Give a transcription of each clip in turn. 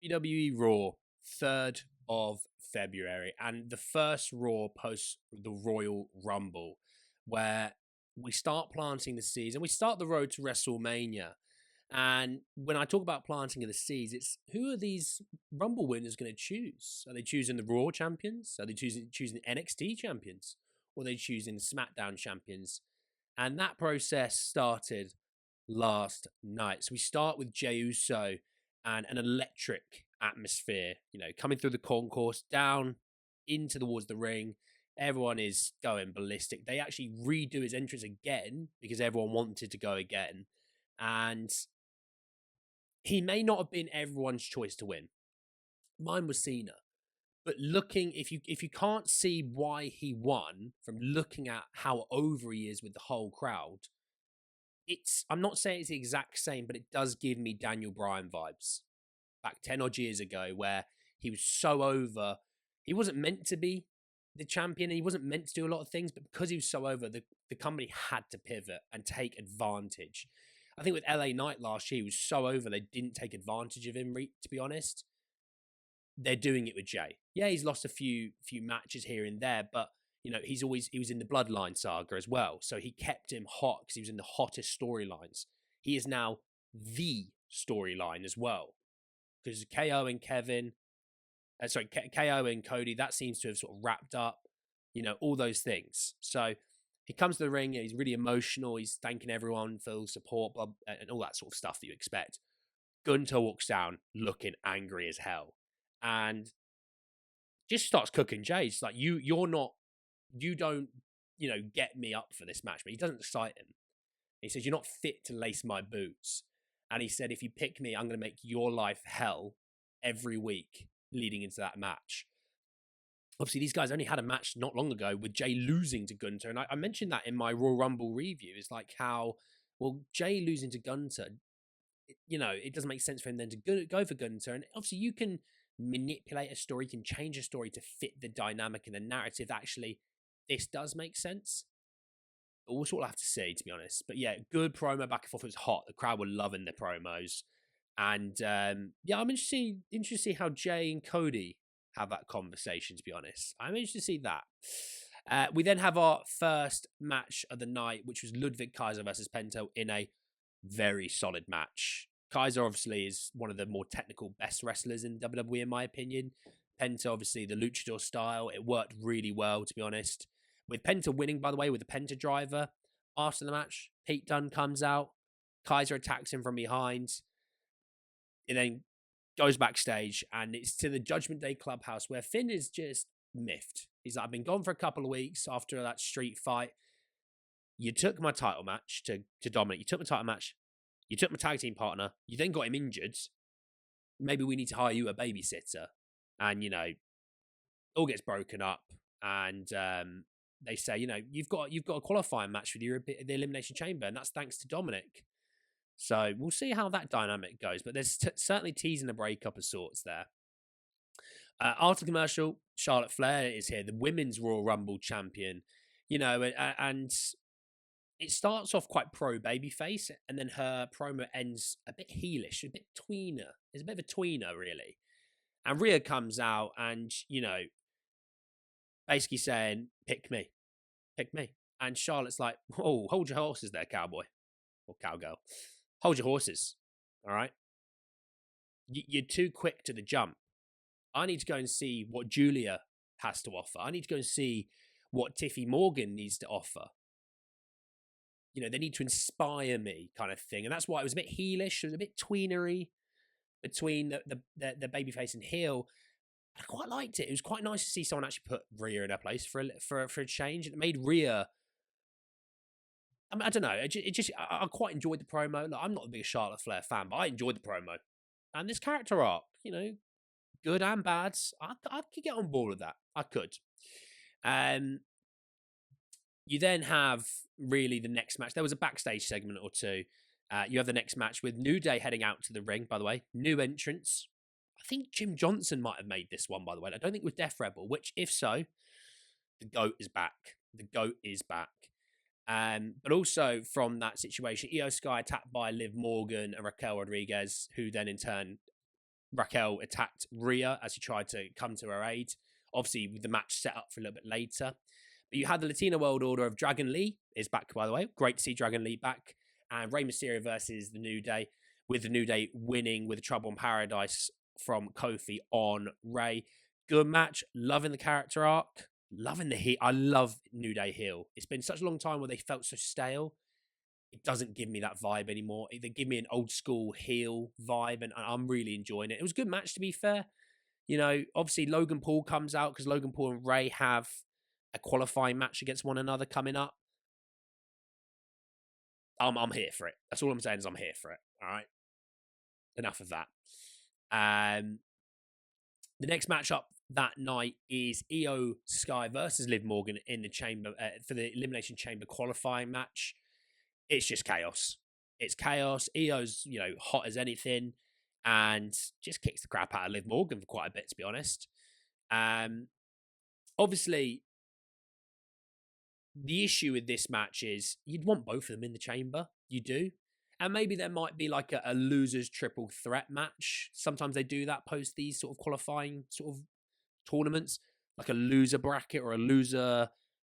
WWE RAW, 3rd of February, and the first Raw post the Royal Rumble, where we start planting the seeds and we start the road to WrestleMania. And when I talk about planting of the seeds, it's who are these Rumble winners going to choose? Are they choosing the Raw champions? Are they choosing NXT champions? Or are they choosing the SmackDown champions? And that process started last night. So we start with Jey Uso and an electric atmosphere, coming through the concourse, down into towards the ring. Everyone is going ballistic. They actually redo his entrance again because everyone wanted to go again. And he may not have been everyone's choice to win. Mine was Cena. But looking, if you can't see why he won from looking at how over he is with the whole crowd, I'm not saying it's the exact same, but it does give me Daniel Bryan vibes back 10 odd years ago, where he was so over. He wasn't meant to be the champion and he wasn't meant to do a lot of things, but because he was so over, the company had to pivot and take advantage. I think with LA Knight last year, he was so over, they didn't take advantage of him, to be honest. They're doing it with Jey. Yeah, he's lost a few matches here and there, but he was in the Bloodline saga as well. So he kept him hot because he was in the hottest storylines. He is now the storyline as well. Because KO and KO and Cody, that seems to have sort of wrapped up, all those things. So he comes to the ring, he's really emotional, he's thanking everyone for support, and all that sort of stuff that you expect. Gunther walks down looking angry as hell and just starts cooking Jey. It's like, you don't, get me up for this match. But he doesn't excite him. He says, you're not fit to lace my boots. And he said, if you pick me, I'm going to make your life hell every week leading into that match. Obviously, these guys only had a match not long ago with Jey losing to Gunther. And I mentioned that in my Royal Rumble review. It's like how, well, Jey losing to Gunther, it doesn't make sense for him then to go for Gunther. And obviously, you can manipulate a story, you can change a story to fit the dynamic and the narrative. Actually, this does make sense. But we'll sort of have to see, to be honest. But yeah, good promo back and forth. It was hot. The crowd were loving the promos. And I'm interested to see how Jey and Cody have that conversation, to be honest. I'm interested to see that. We then have our first match of the night, which was Ludwig Kaiser versus Penta in a very solid match. Kaiser obviously is one of the more technical best wrestlers in WWE, in my opinion. Penta, obviously, the luchador style. It worked really well, to be honest. With Penta winning, by the way, with the Penta driver, after the match, Pete Dunne comes out. Kaiser attacks him from behind. It then goes backstage, and it's to the Judgment Day clubhouse where Finn is just miffed. He's like, I've been gone for a couple of weeks after that street fight. You took my title match to Dominic. You took my title match. You took my tag team partner. You then got him injured. Maybe we need to hire you a babysitter. And, all gets broken up. And they say, you've got a qualifying match for the Elimination Chamber, and that's thanks to Dominic. So we'll see how that dynamic goes. But there's certainly teasing a breakup of sorts there. After commercial, Charlotte Flair is here, the Women's Royal Rumble champion. And it starts off quite pro babyface, and then her promo ends a bit heelish, a bit tweener. It's a bit of a tweener, really. And Rhea comes out and, basically saying, pick me. And Charlotte's like, oh, hold your horses there, cowboy. Or cowgirl. Hold your horses, all right? You're too quick to the jump. I need to go and see what Julia has to offer. I need to go and see what Tiffy Morgan needs to offer. They need to inspire me, kind of thing. And that's why it was a bit heelish. It was a bit tweenery between the babyface and heel. I quite liked it. It was quite nice to see someone actually put Rhea in her place for a change. It made Rhea, I don't know. I quite enjoyed the promo. Like, I'm not the biggest Charlotte Flair fan, but I enjoyed the promo. And this character arc, good and bad, I could get on board with that. I could. You then have really the next match. There was a backstage segment or two. You have the next match with New Day heading out to the ring, by the way. New entrance. I think Jim Johnson might have made this one, by the way. I don't think it was Death Rebel, which, if so, the GOAT is back. The GOAT is back. But also from that situation, Io Sky attacked by Liv Morgan and Raquel Rodriguez, who then in turn Raquel attacked Rhea as she tried to come to her aid. Obviously, with the match set up for a little bit later. But you had the Latino World Order of Dragon Lee is back, by the way. Great to see Dragon Lee back. And Rey Mysterio versus the New Day, with the New Day winning with Trouble in Paradise from Kofi on Rey. Good match. Loving the character arc. Loving the heel. I love New Day heel. It's been such a long time where they felt so stale. It doesn't give me that vibe anymore. They give me an old school heel vibe, and I'm really enjoying it. It was a good match, to be fair. You know, obviously Logan Paul comes out because Logan Paul and Rey have a qualifying match against one another coming up. I'm here for it. That's all I'm saying is I'm here for it. All right. Enough of that. The next matchup that night is Io Sky versus Liv Morgan in the chamber for the Elimination Chamber qualifying match. It's just chaos. It's chaos. Io's, hot as anything and just kicks the crap out of Liv Morgan for quite a bit, to be honest. Obviously, the issue with this match is you'd want both of them in the chamber. You do. And maybe there might be like a loser's triple threat match. Sometimes they do that post these sort of qualifying sort of tournaments, like a loser bracket or a loser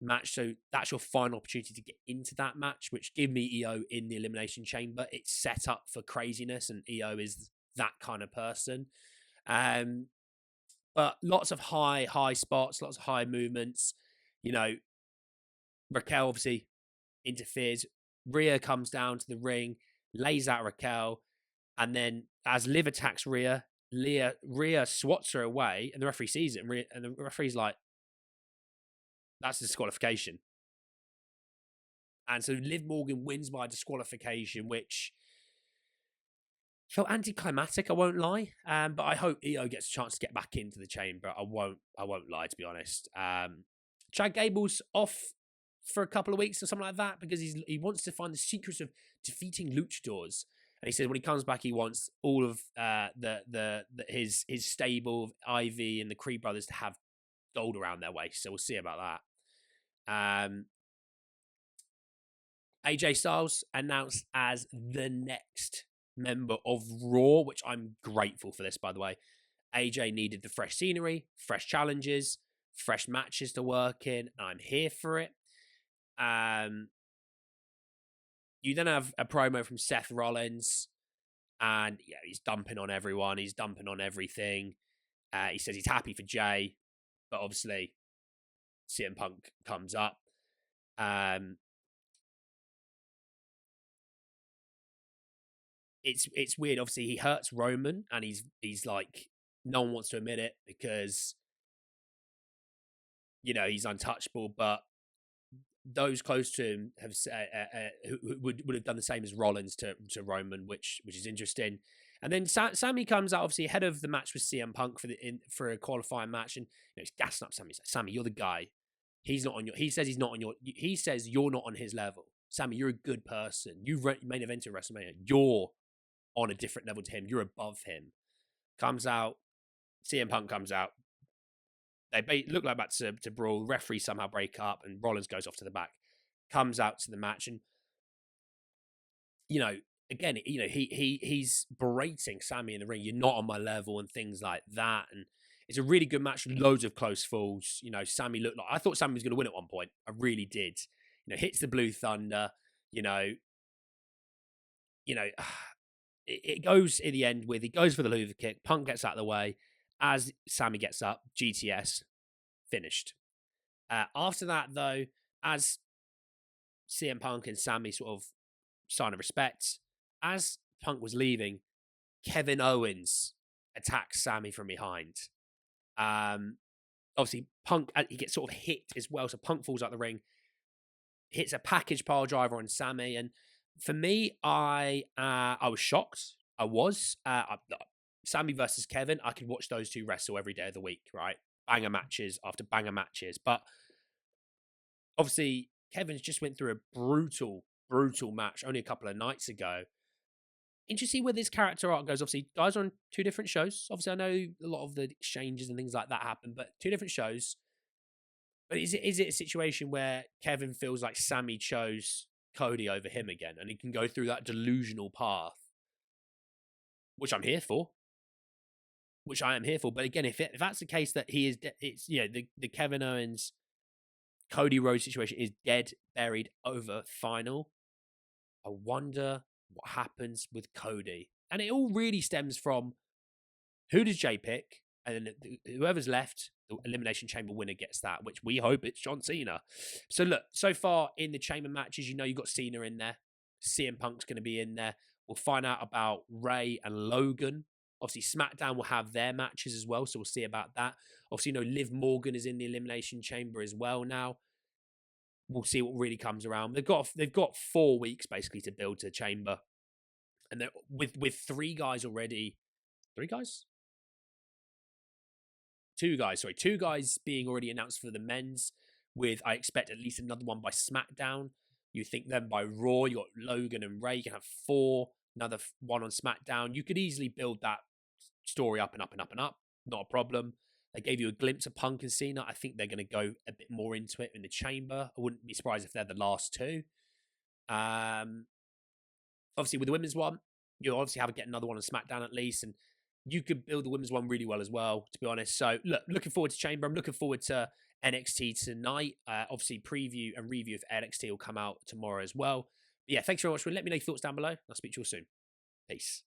match. So that's your final opportunity to get into that match, which give me Io in the Elimination Chamber. It's set up for craziness, and Io is that kind of person. But lots of high spots, lots of high movements. Raquel obviously interferes. Rhea comes down to the ring, lays out Raquel, and then as Liv attacks Rhea swats her away, and the referee sees it, and the referee's like, that's a disqualification. And so Liv Morgan wins by disqualification, which felt anticlimactic, I won't lie. But I hope Io gets a chance to get back into the chamber. I won't lie, to be honest. Chad Gable's off for a couple of weeks or something like that because he wants to find the secrets of defeating luchadors. And he said when he comes back, he wants all of his stable, Ivy and the Creed brothers, to have gold around their waist. So we'll see about that. AJ Styles announced as the next member of Raw, which I'm grateful for this, by the way. AJ needed the fresh scenery, fresh challenges, fresh matches to work in. I'm here for it. You then have a promo from Seth Rollins, and he's dumping on everyone. He's dumping on everything. He says he's happy for Jey, but obviously CM Punk comes up. It's weird. Obviously, he hurts Roman, and he's like, no one wants to admit it because he's untouchable, but those close to him have would have done the same as Rollins to Roman, which is interesting. And then Sami comes out obviously ahead of the match with CM Punk for a qualifying match, and he's gassing up Sami. He's like, Sami, you're the guy. He's not on your. He says he's not on your. He says you're not on his level. Sami, you're a good person. You main evented WrestleMania. You're on a different level to him. You're above him. Comes out. CM Punk comes out. They look like about to brawl. Referees somehow break up, and Rollins goes off to the back. Comes out to the match, and again, he's berating Sami in the ring. You're not on my level, and things like that. And it's a really good match. Loads of close falls. Sami looked like I thought Sami was going to win at one point. I really did. Hits the Blue Thunder. It goes in the end with he goes for the Hoover kick. Punk gets out of the way. As Sami gets up, GTS, finished. After that, though, as CM Punk and Sami sort of sign of respect, as Punk was leaving, Kevin Owens attacks Sami from behind. Obviously, Punk, he gets sort of hit as well, so Punk falls out the ring, hits a package pile driver on Sami, and for me, I was shocked. I was. Sami versus Kevin, I could watch those two wrestle every day of the week, right? Banger matches after banger matches. But obviously, Kevin's just went through a brutal match only a couple of nights ago. Interesting where this character arc goes. Obviously, guys are on two different shows. Obviously, I know a lot of the exchanges and things like that happen, but two different shows. But is it a situation where Kevin feels like Sami chose Cody over him again, and he can go through that delusional path, which I'm here for? which I am here for. But again, if that's the case that he is, it's the Kevin Owens Cody Rhodes situation is dead, buried, over, final. I wonder what happens with Cody, and it all really stems from who does Jey pick, and then whoever's left, the Elimination Chamber winner gets that, which we hope it's John Cena. So look, so far in the Chamber matches, you've got Cena in there. CM Punk's going to be in there. We'll find out about Ray and Logan. Obviously, SmackDown will have their matches as well, so we'll see about that. Obviously, Liv Morgan is in the Elimination Chamber as well now. We'll see what really comes around. They've got 4 weeks basically to build to the Chamber, and they're with 3 guys already. 3 guys? 2 guys, sorry. 2 guys being already announced for the men's, with, I expect, at least another one by SmackDown. You think then by Raw, you got Logan and Ray. You can have 4, another one on SmackDown. You could easily build that story up and up and up and up. Not a problem. They gave you a glimpse of Punk and Cena. I think they're going to go a bit more into it in the Chamber. I wouldn't be surprised if they're the last 2. Obviously, with the women's one, you'll obviously get another one on SmackDown at least, and you could build the women's one really well as well, to be honest. So, looking forward to Chamber. I'm looking forward to NXT tonight. Obviously, preview and review of NXT will come out tomorrow as well. But yeah, thanks very much for letting me know your thoughts down below. I'll speak to you all soon. Peace.